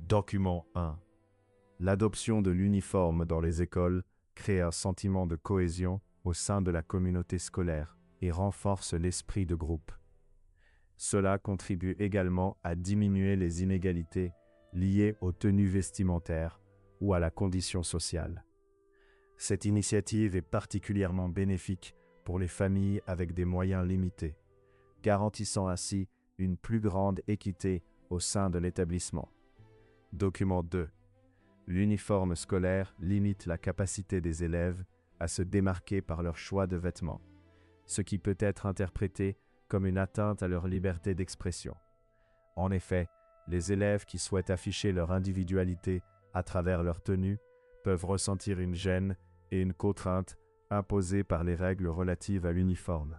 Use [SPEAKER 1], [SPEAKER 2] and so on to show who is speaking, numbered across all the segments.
[SPEAKER 1] Document 1. L'adoption de l'uniforme dans les écoles crée un sentiment de cohésion au sein de la communauté scolaire et renforce l'esprit de groupe. Cela contribue également à diminuer les inégalités liées aux tenues vestimentaires ou à la condition sociale. Cette initiative est particulièrement bénéfique pour les familles avec des moyens limités, garantissant ainsi une plus grande équité au sein de l'établissement. Document 2. L'uniforme scolaire limite la capacité des élèves à se démarquer par leur choix de vêtements, ce qui peut être interprété comme une atteinte à leur liberté d'expression. En effet, les élèves qui souhaitent afficher leur individualité à travers leur tenue peuvent ressentir une gêne et une contrainte imposées par les règles relatives à l'uniforme,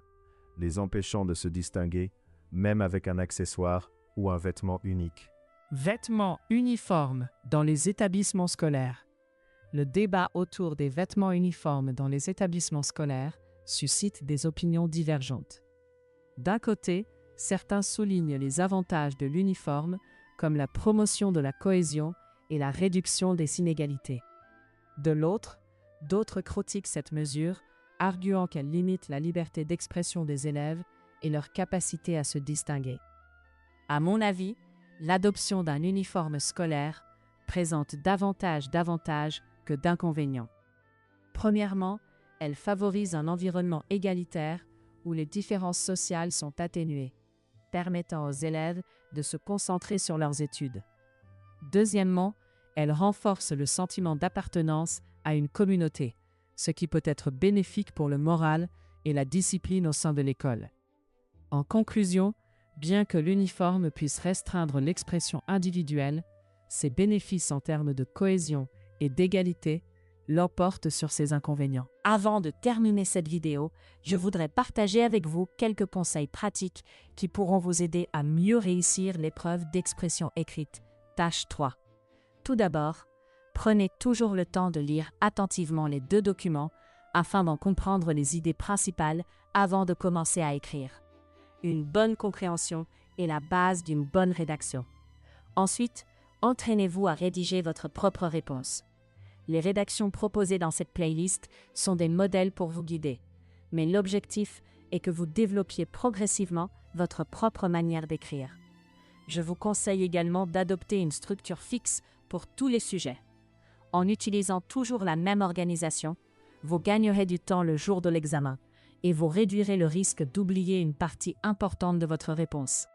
[SPEAKER 1] les empêchant de se distinguer, même avec un accessoire ou un vêtement unique.
[SPEAKER 2] Vêtements uniformes dans les établissements scolaires. Le débat autour des vêtements uniformes dans les établissements scolaires suscite des opinions divergentes. D'un côté, certains soulignent les avantages de l'uniforme comme la promotion de la cohésion et la réduction des inégalités. De l'autre, d'autres critiquent cette mesure, arguant qu'elle limite la liberté d'expression des élèves et leur capacité à se distinguer. À mon avis, l'adoption d'un uniforme scolaire présente davantage d'avantages que d'inconvénients. Premièrement, elle favorise un environnement égalitaire où les différences sociales sont atténuées, permettant aux élèves de se concentrer sur leurs études. Deuxièmement, elle renforce le sentiment d'appartenance à une communauté, ce qui peut être bénéfique pour le moral et la discipline au sein de l'école. En conclusion, bien que l'uniforme puisse restreindre l'expression individuelle, ses bénéfices en termes de cohésion et d'égalité l'emportent sur ses inconvénients.
[SPEAKER 3] Avant de terminer cette vidéo, je voudrais partager avec vous quelques conseils pratiques qui pourront vous aider à mieux réussir l'épreuve d'expression écrite, tâche 3. Tout d'abord, prenez toujours le temps de lire attentivement les deux documents afin d'en comprendre les idées principales avant de commencer à écrire. Une bonne compréhension est la base d'une bonne rédaction. Ensuite, entraînez-vous à rédiger votre propre réponse. Les rédactions proposées dans cette playlist sont des modèles pour vous guider, mais l'objectif est que vous développiez progressivement votre propre manière d'écrire. Je vous conseille également d'adopter une structure fixe pour tous les sujets. En utilisant toujours la même organisation, vous gagnerez du temps le jour de l'examen et vous réduirez le risque d'oublier une partie importante de votre réponse.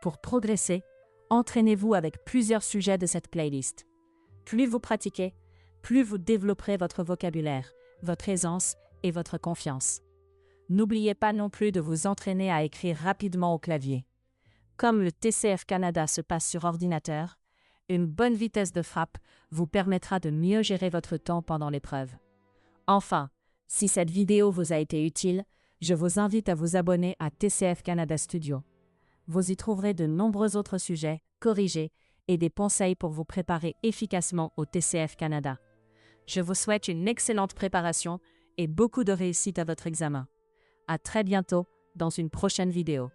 [SPEAKER 3] Pour progresser, entraînez-vous avec plusieurs sujets de cette playlist. Plus vous pratiquez, plus vous développerez votre vocabulaire, votre aisance et votre confiance. N'oubliez pas non plus de vous entraîner à écrire rapidement au clavier. Comme le TCF Canada se passe sur ordinateur, une bonne vitesse de frappe vous permettra de mieux gérer votre temps pendant l'épreuve. Enfin, si cette vidéo vous a été utile, je vous invite à vous abonner à TCF Canada Studio. Vous y trouverez de nombreux autres sujets, corrigés, et des conseils pour vous préparer efficacement au TCF Canada. Je vous souhaite une excellente préparation et beaucoup de réussite à votre examen. À très bientôt dans une prochaine vidéo.